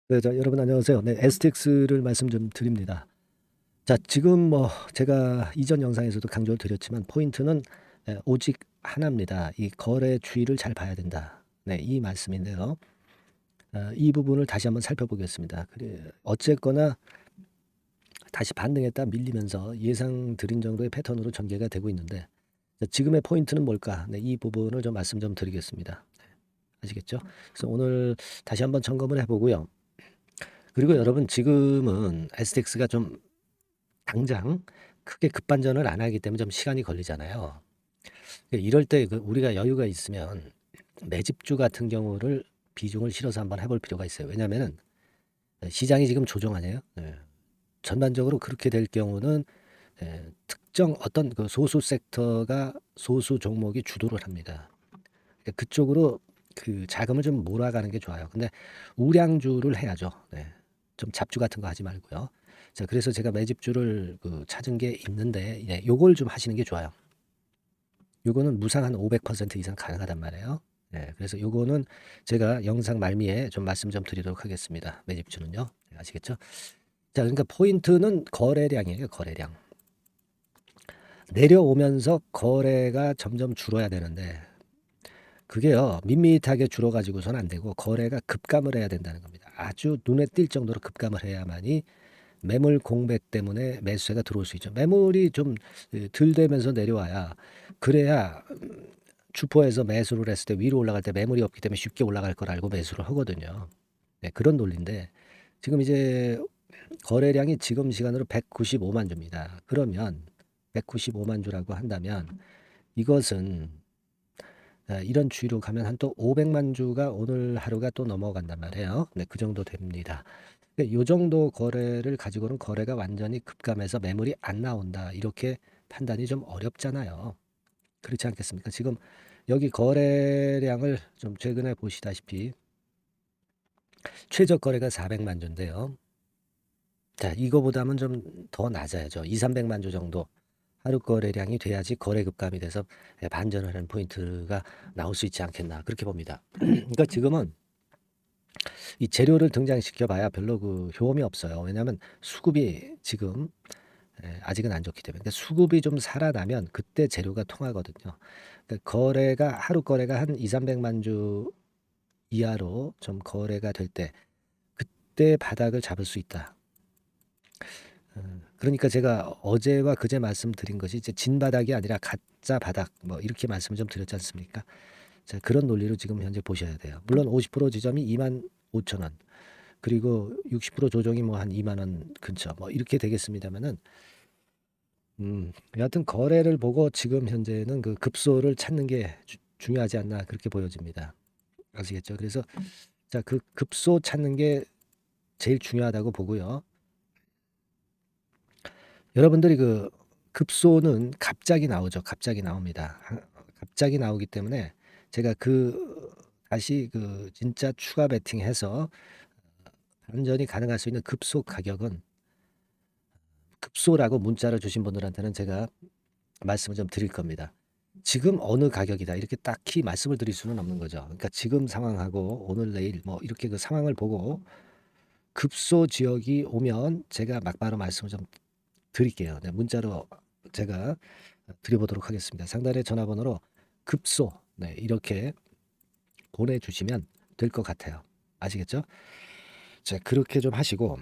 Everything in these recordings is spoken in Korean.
네, 여러분 안녕하세요. 네, STX를 말씀 좀 드립니다. 자, 지금 뭐 제가 이전 영상에서도 강조를 드렸지만 포인트는 오직 하나입니다. 이 거래 주의를 잘 봐야 된다. 네, 이 말씀인데요. 이 부분을 다시 한번 살펴보겠습니다. 그래, 어쨌거나 다시 반등했다 밀리면서 예상 드린 정도의 패턴으로 전개가 되고 있는데 자, 지금의 포인트는 뭘까? 네, 이 부분을 좀 말씀 좀 드리겠습니다. 아시겠죠? 그래서 오늘 다시 한번 점검을 해보고요. 그리고 여러분 지금은 STX가 좀 당장 크게 급반전을 안 하기 때문에 좀 시간이 걸리잖아요. 이럴 때 우리가 여유가 있으면 매집주 같은 경우를 비중을 실어서 한번 해볼 필요가 있어요. 왜냐하면은 시장이 지금 조정하네요. 예. 전반적으로 그렇게 될 경우는 특정 어떤 그 소수 섹터가 소수 종목이 주도를 합니다. 그러니까 그쪽으로 그 자금을 좀 몰아가는 게 좋아요. 근데 우량주를 해야죠. 네. 좀 잡주 같은 거 하지 말고요. 자, 그래서 제가 매집주를 찾은 게 있는데, 요걸 좀 하시는 게 좋아요. 요거는 무상 한 500% 이상 가능하단 말이에요. 네, 그래서 요거는 제가 영상 말미에 좀 말씀 좀 드리도록 하겠습니다. 매집주는요. 네, 아시겠죠? 자, 그러니까 포인트는 거래량이에요. 거래량. 내려오면서 거래가 점점 줄어야 되는데 그게요, 밋밋하게 줄어가지고선 안 되고 거래가 급감을 해야 된다는 겁니다. 아주 눈에 띌 정도로 급감을 해야만이 매물 공백 때문에 매수세가 들어올 수 있죠. 매물이 좀 들되면서 내려와야 그래야 주포에서 매수를 했을 때 위로 올라갈 때 매물이 없기 때문에 쉽게 올라갈 걸 알고 매수를 하거든요. 네, 그런 논리인데 지금 이제 거래량이 지금 시간으로 195만 주입니다. 그러면 195만 주라고 한다면 이것은 이런 주의로 가면 한 또 500만 주가 오늘 하루가 또 넘어간단 말이에요. 네, 그 정도 됩니다. 요 정도 거래를 가지고는 거래가 완전히 급감해서 매물이 안 나온다. 이렇게 판단이 좀 어렵잖아요. 그렇지 않겠습니까? 지금 여기 거래량을 좀 최근에 보시다시피 최저 거래가 400만 주인데요. 자, 이거보다는 좀 더 낮아야죠. 2, 300만 주 정도 하루 거래량이 돼야지 거래 급감이 돼서 반전을 하는 포인트가 나올 수 있지 않겠나 그렇게 봅니다. 그러니까 지금은 이 재료를 등장시켜 봐야 별로 그 효험이 없어요. 왜냐하면 수급이 지금 아직은 안 좋기 때문에. 그러니까 수급이 좀 살아나면 그때 재료가 통하거든요. 그러니까 거래가 하루 거래가 한 2,300만 주 이하로 좀 거래가 될 때 그때 바닥을 잡을 수 있다. 그러니까 제가 어제와 그제 말씀드린 것이 이제 진 바닥이 아니라 가짜 바닥 뭐 이렇게 말씀을 좀 드렸지 않습니까? 자, 그런 논리로 지금 현재 보셔야 돼요. 물론 50% 지점이 25,000원. 그리고 60% 조정이 뭐 한 2만 원 근처 뭐 이렇게 되겠습니다만은 여하튼 거래를 보고 지금 현재는 그 급소를 찾는 게 중요하지 않나 그렇게 보여집니다. 아시겠죠? 그래서 자, 그 급소 찾는 게 제일 중요하다고 보고요. 여러분들이 그 급소는 갑자기 나오죠. 갑자기 나옵니다. 갑자기 나오기 때문에 제가 다시 진짜 추가 베팅해서 반전이 가능할 수 있는 급소 가격은 급소라고 문자를 주신 분들한테는 제가 말씀을 좀 드릴 겁니다. 지금 어느 가격이다 이렇게 딱히 말씀을 드릴 수는 없는 거죠. 그러니까 지금 상황하고 오늘 내일 뭐 이렇게 그 상황을 보고 급소 지역이 오면 제가 막바로 말씀을 좀 드릴게요. 네, 문자로 제가 드려보도록 하겠습니다. 상단의 전화번호로 급소 네, 이렇게 보내주시면 될 것 같아요. 아시겠죠? 자, 그렇게 좀 하시고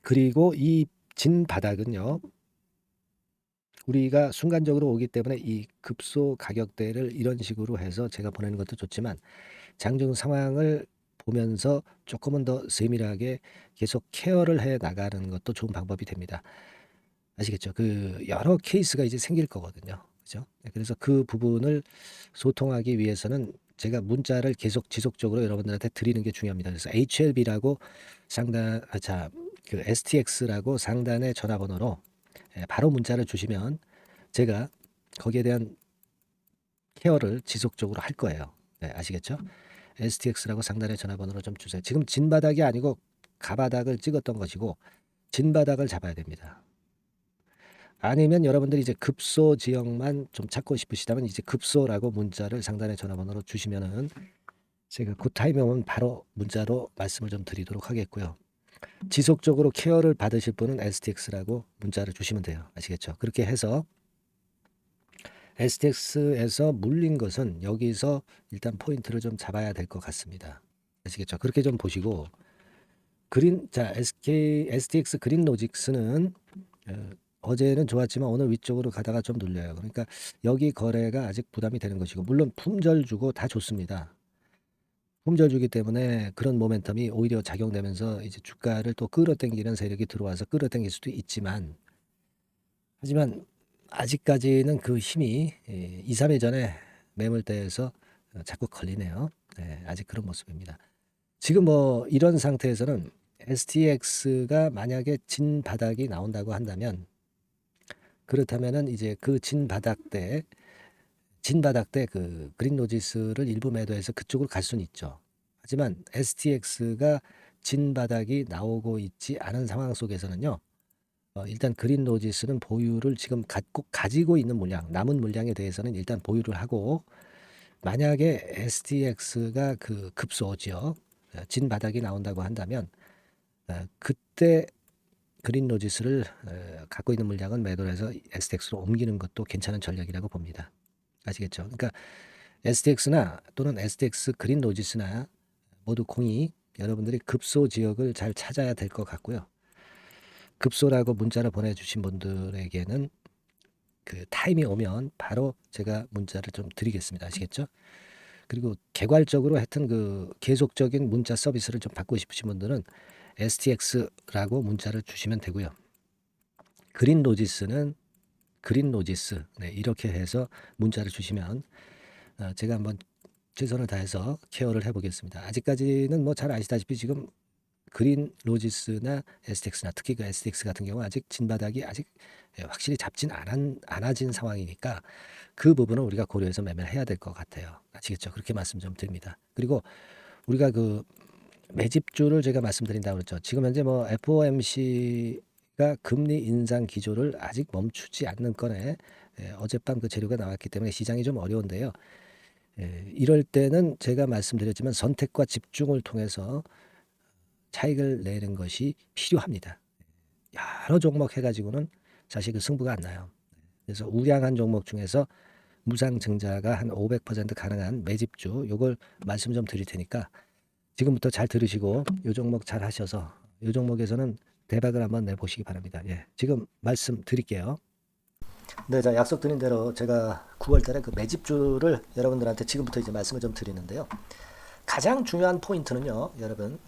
그리고 이 진 바닥은요. 우리가 순간적으로 오기 때문에 이 급소 가격대를 이런 식으로 해서 제가 보내는 것도 좋지만 장중 상황을 보면서 조금은 더 세밀하게 계속 케어를 해 나가는 것도 좋은 방법이 됩니다. 아시겠죠? 여러 케이스가 이제 생길 거거든요. 그죠? 네, 그래서 그 부분을 소통하기 위해서는 제가 문자를 계속 지속적으로 여러분들한테 드리는 게 중요합니다. 그래서 HLB라고 STX라고 상단의 전화번호로 바로 문자를 주시면 제가 거기에 대한 케어를 지속적으로 할 거예요. 네, 아시겠죠? STX라고 상단의 전화번호로 좀 주세요. 지금 진바닥이 아니고 가바닥을 찍었던 것이고 진바닥을 잡아야 됩니다. 아니면 여러분들이 이제 급소 지역만 좀 찾고 싶으시다면 이제 급소라고 문자를 상단의 전화번호로 주시면은 제가 그 타이밍 오면 바로 문자로 말씀을 좀 드리도록 하겠고요. 지속적으로 케어를 받으실 분은 STX라고 문자를 주시면 돼요. 아시겠죠? 그렇게 해서 STX에서 물린 것은 여기서 일단 포인트를 좀 잡아야 될 것 같습니다. 아시겠죠? 그렇게 좀 보시고 STX 그린 로직스는 어제는 좋았지만 오늘 위쪽으로 가다가 좀 눌려요. 그러니까 여기 거래가 아직 부담이 되는 것이고, 물론 품절 주고 다 좋습니다. 품절 주기 때문에 그런 모멘텀이 오히려 작용되면서 이제 주가를 또 끌어당기는 세력이 들어와서 끌어당길 수도 있지만, 하지만 아직까지는 그 힘이 2, 3일 전에 매물대에서 자꾸 걸리네요. 네, 아직 그런 모습입니다. 지금 뭐 이런 상태에서는 STX가 만약에 진 바닥이 나온다고 한다면, 그렇다면은 이제 그 진 바닥 때 그 그린 로지스를 일부 매도해서 그쪽으로 갈 수는 있죠. 하지만 STX가 진 바닥이 나오고 있지 않은 상황 속에서는요. 일단 그린 로지스는 보유를 지금 가지고 있는 물량, 남은 물량에 대해서는 일단 보유를 하고, 만약에 STX가 그 급소죠. 진 바닥이 나온다고 한다면 그때 그린 로지스를 갖고 있는 물량은 매도를 해서 STX로 옮기는 것도 괜찮은 전략이라고 봅니다. 아시겠죠? 그러니까 STX나 또는 STX 그린 로지스나 모두 공이 여러분들이 급소 지역을 잘 찾아야 될 것 같고요. 급소라고 문자를 보내주신 분들에게는 그 타임이 오면 바로 제가 문자를 좀 드리겠습니다. 아시겠죠? 그리고 개괄적으로 하여튼 그 계속적인 문자 서비스를 좀 받고 싶으신 분들은 STX라고 문자를 주시면 되고요. 그린 로지스는 그린 로지스, 네, 이렇게 해서 문자를 주시면 제가 한번 최선을 다해서 케어를 해보겠습니다. 아직까지는 뭐 잘 아시다시피 지금 그린 로지스나 STX나 특히 그 STX 같은 경우 아직 진바닥이 아직 확실히 잡진 않아진 상황이니까 그 부분을 우리가 고려해서 매매를 해야 될 것 같아요. 아시겠죠? 그렇게 말씀 좀 드립니다. 그리고 우리가 그 매집주를 제가 말씀드린다고 그랬죠. 지금 현재 뭐 FOMC가 금리 인상 기조를 아직 멈추지 않는 건에 어젯밤 그 재료가 나왔기 때문에 시장이 좀 어려운데요. 이럴 때는 제가 말씀드렸지만 선택과 집중을 통해서 차익을 내는 것이 필요합니다. 여러 종목 해가지고는 사실 그 승부가 안 나요. 그래서 우량한 종목 중에서 무상증자가 한 500% 가능한 매집주, 요걸 말씀 좀 드릴 테니까 지금부터 잘 들으시고 요 종목 잘 하셔서 요 종목에서는 대박을 한번 내보시기 바랍니다. 예, 지금 말씀 드릴게요. 네, 자, 약속드린 대로 제가 9월 달에 그 매집주를 여러분들한테 지금부터 이제 말씀을 좀 드리는데요. 가장 중요한 포인트는요, 여러분,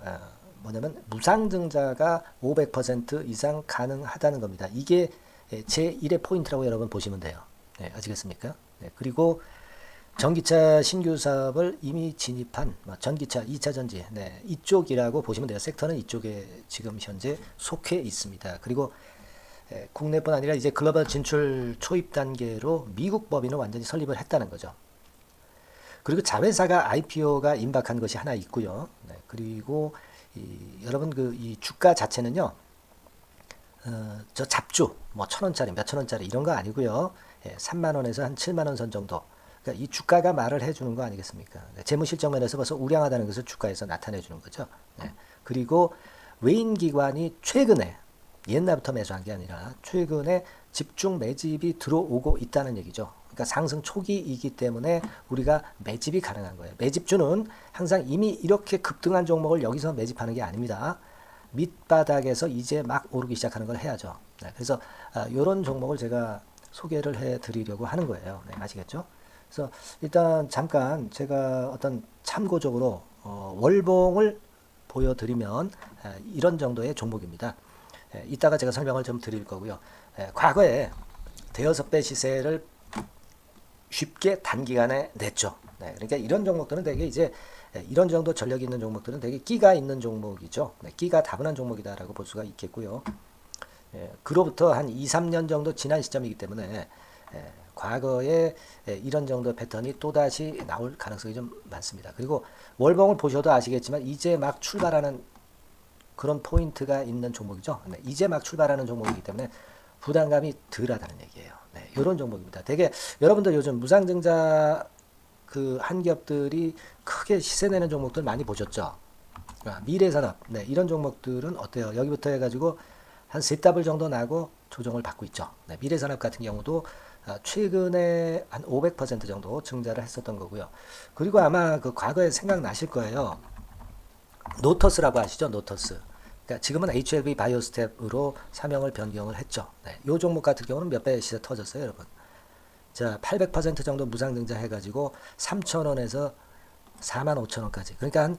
뭐냐면 무상증자가 500% 이상 가능하다는 겁니다. 이게 제1의 포인트라고 여러분 보시면 돼요. 네, 아시겠습니까? 네, 그리고 전기차 신규 사업을 이미 진입한 전기차 2차 전지, 네, 이쪽이라고 보시면 돼요. 섹터는 이쪽에 지금 현재 속해 있습니다. 그리고 국내뿐 아니라 이제 글로벌 진출 초입 단계로 미국 법인을 완전히 설립을 했다는 거죠. 그리고 자회사가 IPO가 임박한 것이 하나 있고요. 네, 그리고 여러분 그 이 주가 자체는요. 저 잡주 뭐 1,000원짜리 몇천 원짜리 이런 거 아니고요. 3만 원에서 한 7만 원 선 정도. 그러니까 이 주가가 말을 해주는 거 아니겠습니까? 네, 재무실적 면에서 벌써 우량하다는 것을 주가에서 나타내 주는 거죠. 네. 그리고 외인 기관이 최근에 옛날부터 매수한 게 아니라 최근에 집중 매집이 들어오고 있다는 얘기죠. 그러니까 상승 초기이기 때문에 우리가 매집이 가능한 거예요. 매집주는 항상 이미 이렇게 급등한 종목을 여기서 매집하는 게 아닙니다. 밑바닥에서 이제 막 오르기 시작하는 걸 해야죠. 네, 그래서 이런 종목을 제가 소개를 해드리려고 하는 거예요. 네, 아시겠죠? 그래서 일단 잠깐 제가 어떤 참고적으로 월봉을 보여드리면 이런 정도의 종목입니다. 이따가 제가 설명을 좀 드릴 거고요. 과거에 대여섯 배 시세를 쉽게 단기간에 냈죠. 네, 그러니까 이런 종목들은 되게 이제 이런 정도 전력이 있는 종목들은 되게 끼가 있는 종목이죠. 네, 끼가 다분한 종목이다라고 볼 수가 있겠고요. 그로부터 한 2, 3년 정도 지난 시점이기 때문에 과거에 이런 정도 패턴이 또다시 나올 가능성이 좀 많습니다. 그리고 월봉을 보셔도 아시겠지만 이제 막 출발하는 그런 포인트가 있는 종목이죠. 네, 이제 막 출발하는 종목이기 때문에 부담감이 덜하다는 얘기예요. 네, 이런 종목입니다. 되게 여러분들 요즘 무상증자 그 한 기업들이 크게 시세 내는 종목들 많이 보셨죠? 미래산업, 네, 이런 종목들은 어때요? 여기부터 해가지고 한 세 더블 정도 나고 조정을 받고 있죠. 네, 미래산업 같은 경우도 최근에 한 500% 정도 증자를 했었던 거고요. 그리고 아마 그 과거에 생각나실 거예요. 노터스라고 아시죠? 노터스. 그러니까 지금은 HLB 바이오스텝으로 사명을 변경을 했죠. 네, 이 종목 같은 경우는 몇 배 시세 터졌어요, 여러분. 자, 800% 정도 무상증자 해가지고 3,000원에서 45,000원까지. 그러니까 한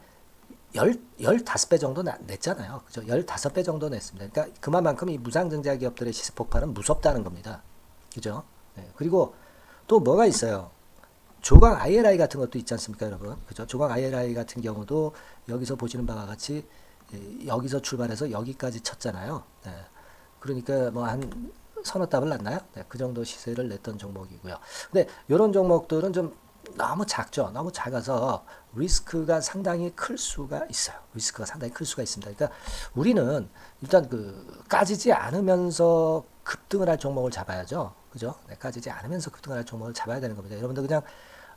15배 정도 냈잖아요. 그죠? 15배 정도 냈습니다. 그러니까 그만큼 이 무상증자 기업들의 시세 폭발은 무섭다는 겁니다. 그죠? 네. 그리고 또 뭐가 있어요? 조각 IRI 같은 것도 있지 않습니까, 여러분? 그죠? 조각 IRI 같은 경우도 여기서 보시는 바와 같이 여기서 출발해서 여기까지 쳤잖아요. 네. 그러니까 뭐 한 서너 답을 났나요? 네, 그 정도 시세를 냈던 종목이고요. 근데 이런 종목들은 좀 너무 작죠. 너무 작아서 리스크가 상당히 클 수가 있어요. 리스크가 상당히 클 수가 있습니다. 그러니까 우리는 일단 그 까지지 않으면서 급등을 할 종목을 잡아야죠. 그죠? 네, 까지지 않으면서 급등을 할 종목을 잡아야 되는 겁니다. 여러분들 그냥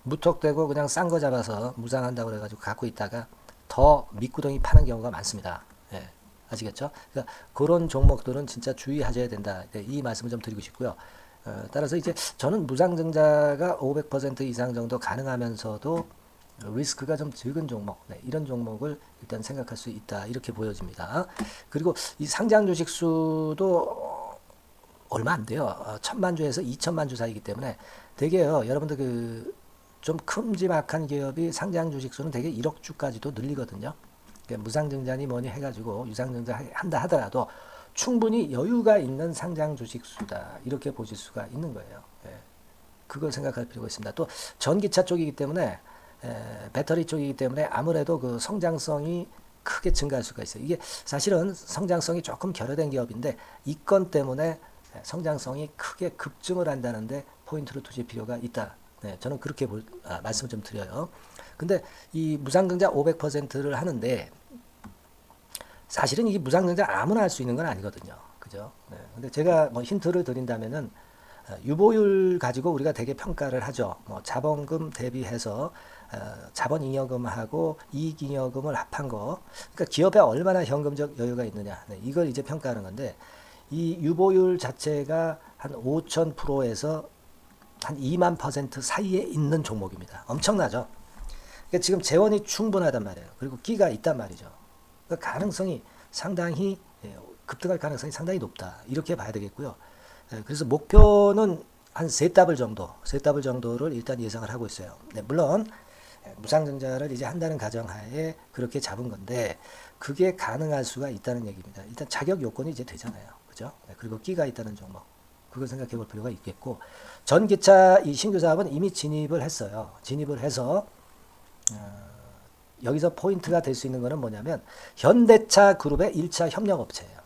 무턱대고 그냥 싼 거 잡아서 무상한다고 그래가지고 갖고 있다가 더 밑구덩이 파는 경우가 많습니다. 예, 아시겠죠? 그러니까 그런 종목들은 진짜 주의하셔야 된다. 네, 이 말씀을 좀 드리고 싶고요. 따라서 이제 저는 무상증자가 500% 이상 정도 가능하면서도 리스크가 좀 적은 종목, 네, 이런 종목을 일단 생각할 수 있다. 이렇게 보여집니다. 그리고 이 상장 주식 수도 얼마 안 돼요. 1,000만 주에서 2천만 주 사이기 때문에 되게요. 여러분들 그 좀 큼지막한 기업이 상장 주식 수는 되게 1억 주까지도 늘리거든요. 그러니까 무상증자니 뭐니 해가지고 유상증자 한다 하더라도 충분히 여유가 있는 상장 주식 수다. 이렇게 보실 수가 있는 거예요. 예. 그걸 생각할 필요가 있습니다. 또 전기차 쪽이기 때문에 배터리 쪽이기 때문에 아무래도 그 성장성이 크게 증가할 수가 있어요. 이게 사실은 성장성이 조금 결여된 기업인데 이 건 때문에 성장성이 크게 급증을 한다는데 포인트를 두실 필요가 있다. 네, 저는 그렇게 말씀을 좀 드려요. 근데 이 무상증자 500%를 하는데 사실은 이게 무상증자 아무나 할 수 있는 건 아니거든요. 그죠? 네. 근데 제가 뭐 힌트를 드린다면은 유보율 가지고 우리가 되게 평가를 하죠. 뭐 자본금 대비해서 자본잉여금하고 이익잉여금을 합한 거. 그러니까 기업에 얼마나 현금적 여유가 있느냐. 네, 이걸 이제 평가하는 건데 이 유보율 자체가 한 5,000%에서 한 2만% 사이에 있는 종목입니다. 엄청나죠? 그러니까 지금 재원이 충분하단 말이에요. 그리고 끼가 있단 말이죠. 그러니까 가능성이 상당히 급등할 가능성이 상당히 높다. 이렇게 봐야 되겠고요. 그래서 목표는 한 세 더블 정도를 일단 예상을 하고 있어요. 네, 물론 무상증자를 이제 한다는 가정하에 그렇게 잡은 건데 그게 가능할 수가 있다는 얘기입니다. 일단 자격 요건이 이제 되잖아요. 그죠? 네, 그리고 끼가 있다는 종목. 그걸 생각해 볼 필요가 있겠고 전기차 이 신규 사업은 이미 진입을 했어요. 진입을 해서 여기서 포인트가 될 수 있는 거는 뭐냐면 현대차 그룹의 1차 협력업체예요.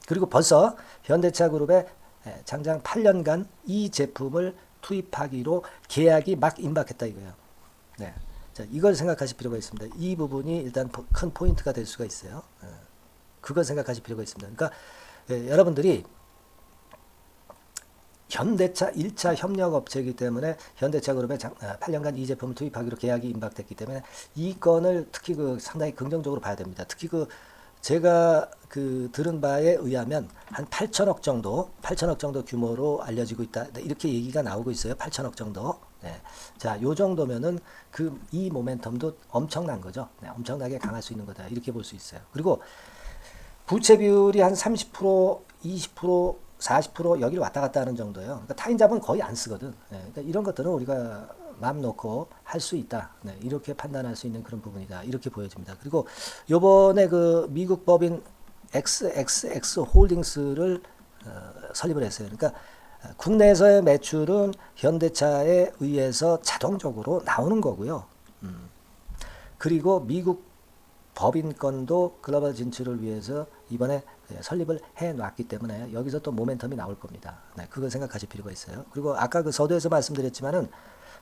그리고 벌써 현대차 그룹의 장장 8년간 이 제품을 투입하기로 계약이 막 임박했다 이거예요. 네. 자, 이걸 생각하실 필요가 있습니다. 이 부분이 일단 큰 포인트가 될 수가 있어요. 그걸 생각하실 필요가 있습니다. 그러니까 여러분들이 현대차 1차 협력업체이기 때문에 현대차 그룹에 8년간 이 제품을 투입하기로 계약이 임박됐기 때문에 이 건을 특히 그 상당히 긍정적으로 봐야 됩니다. 특히 그 제가 그 들은 바에 의하면 한 8천억 정도 규모로 알려지고 있다. 이렇게 얘기가 나오고 있어요. 8천억 정도. 네. 자, 요 정도면은 그 이 모멘텀도 엄청난 거죠. 네, 엄청나게 강할 수 있는 거다. 이렇게 볼 수 있어요. 그리고 부채 비율이 한 30%, 20%, 40% 여기를 왔다 갔다 하는 정도예요. 그러니까 타인자본 거의 안 쓰거든. 네, 그러니까 이런 것들은 우리가 마음 놓고 할 수 있다. 네, 이렇게 판단할 수 있는 그런 부분이다. 이렇게 보여집니다. 그리고 요번에 그 미국 법인 XXX 홀딩스를 설립을 했어요. 그러니까 국내에서의 매출은 현대차에 의해서 자동적으로 나오는 거고요. 그리고 미국 법인권도 글로벌 진출을 위해서 이번에 설립을 해놨기 때문에 여기서 또 모멘텀이 나올 겁니다. 네, 그걸 생각하실 필요가 있어요. 그리고 아까 그 서두에서 말씀드렸지만은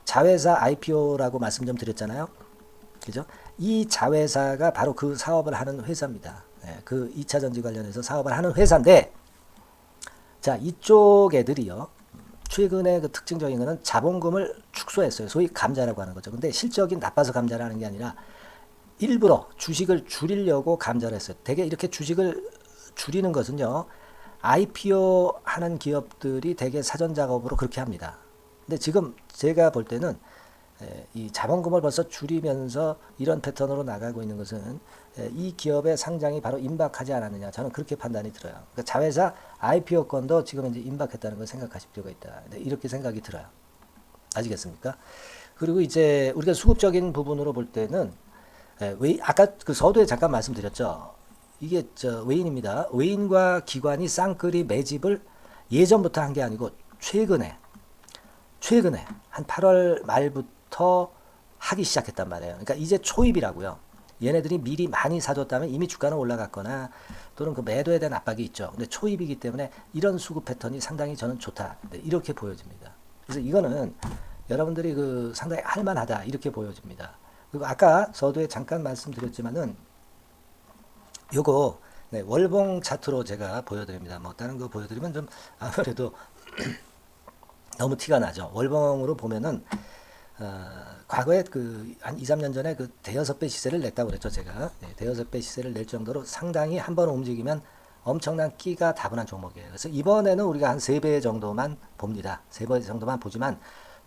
자회사 IPO라고 말씀 좀 드렸잖아요. 그죠? 이 자회사가 바로 그 사업을 하는 회사입니다. 네, 그 2차 전지 관련해서 사업을 하는 회사인데, 자, 이쪽 애들이요. 최근에 그 특징적인 거는 자본금을 축소했어요. 소위 감자라고 하는 거죠. 근데 실적이 나빠서 감자를 하는 게 아니라 일부러 주식을 줄이려고 감자를 했어요. 대개 이렇게 주식을 줄이는 것은요, IPO 하는 기업들이 대개 사전 작업으로 그렇게 합니다. 근데 지금 제가 볼 때는 이 자본금을 벌써 줄이면서 이런 패턴으로 나가고 있는 것은 이 기업의 상장이 바로 임박하지 않았느냐, 저는 그렇게 판단이 들어요. 그러니까 자회사 IPO 건도 지금 이제 임박했다는 걸 생각하실 필요가 있다. 이렇게 생각이 들어요. 아시겠습니까? 그리고 이제 우리가 수급적인 부분으로 볼 때는 아까 그 서두에 잠깐 말씀드렸죠. 이게 외인입니다. 외인과 기관이 쌍끌이 매집을 예전부터 한 게 아니고 최근에 한 8월 말부터 하기 시작했단 말이에요. 그러니까 이제 초입이라고요. 얘네들이 미리 많이 사줬다면 이미 주가는 올라갔거나 또는 그 매도에 대한 압박이 있죠. 근데 초입이기 때문에 이런 수급 패턴이 상당히 저는 좋다. 이렇게 보여집니다. 그래서 이거는 여러분들이 그 상당히 할만하다. 이렇게 보여집니다. 그리고 아까 서두에 잠깐 말씀드렸지만은 요거 월봉 차트로 제가 보여드립니다. 뭐 다른 거 보여드리면 좀 아무래도 너무 티가 나죠. 월봉으로 보면은 과거에 그 한 2, 3년 전에 그 대여섯 배 시세를 냈다고 그랬죠, 제가. 대여섯 배 시세를 낼 정도로 상당히 한번 움직이면 엄청난 끼가 다분한 종목이에요. 그래서 이번에는 우리가 한 3배 정도만 봅니다. 3배 정도만 보지만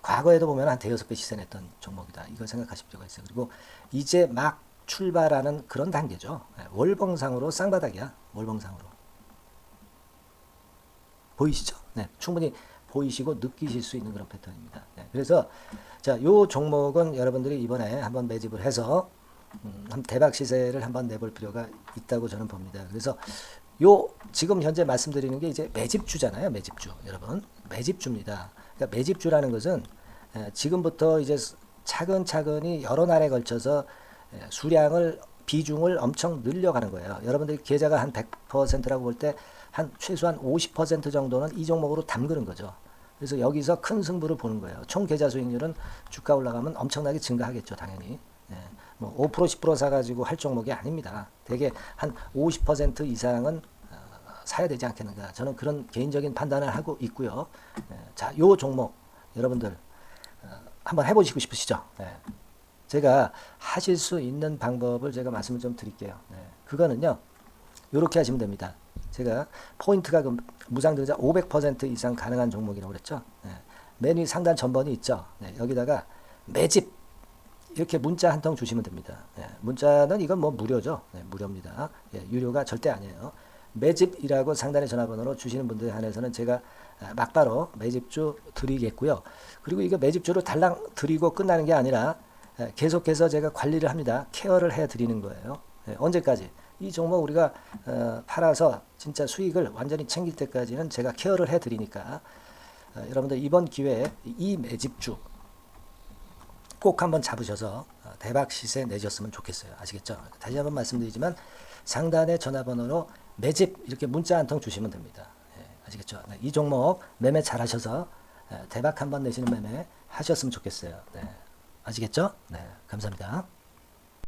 과거에도 보면 한 대여섯 배 시세 냈던 종목이다. 이걸 생각하실 필요가 있어요. 그리고 이제 막 출발하는 그런 단계죠. 월봉상으로 쌍바닥이야. 월봉상으로. 보이시죠? 네, 충분히 보이시고 느끼실 수 있는 그런 패턴입니다. 네, 그래서 자, 요 종목은 여러분들이 이번에 한번 매집을 해서 대박 시세를 한번 내볼 필요가 있다고 저는 봅니다. 그래서 요 지금 현재 말씀드리는 게 이제 매집주잖아요. 매집주. 여러분, 매집주입니다. 그러니까 매집주라는 것은 지금부터 이제 차근차근히 여러 날에 걸쳐서 수량을 비중을 엄청 늘려가는 거예요. 여러분들이 계좌가 한 100%라고 볼 때 한 최소한 50% 정도는 이 종목으로 담그는 거죠. 그래서 여기서 큰 승부를 보는 거예요. 총 계좌 수익률은 주가 올라가면 엄청나게 증가하겠죠, 당연히. 뭐 5% 10% 사가지고 할 종목이 아닙니다. 대개 한 50% 이상은 사야 되지 않겠는가. 저는 그런 개인적인 판단을 하고 있고요. 자, 요 종목 여러분들 한번 해보시고 싶으시죠? 제가 하실 수 있는 방법을 제가 말씀을 좀 드릴게요. 그거는요, 이렇게 하시면 됩니다. 제가 포인트가 그 무상등자 500% 이상 가능한 종목이라고 그랬죠. 맨 위 상단 전번이 있죠. 여기다가 매집 이렇게 문자 한 통 주시면 됩니다. 문자는 이건 뭐 무료죠. 무료입니다. 유료가 절대 아니에요. 매집이라고 상단에 전화번호로 주시는 분들에 한해서는 제가 막바로 매집주 드리겠고요. 그리고 이거 매집주를 달랑 드리고 끝나는 게 아니라 계속해서 제가 관리를 합니다. 케어를 해 드리는 거예요. 언제까지? 이 종목 우리가 팔아서 진짜 수익을 완전히 챙길 때까지는 제가 케어를 해 드리니까 여러분들 이번 기회에 이 매집주 꼭 한번 잡으셔서 대박 시세 내셨으면 좋겠어요. 아시겠죠? 다시 한번 말씀드리지만 상단의 전화번호로 매집 이렇게 문자 한 통 주시면 됩니다. 아시겠죠? 이 종목 매매 잘 하셔서 대박 한번 내시는 매매 하셨으면 좋겠어요. 아시겠죠? 감사합니다.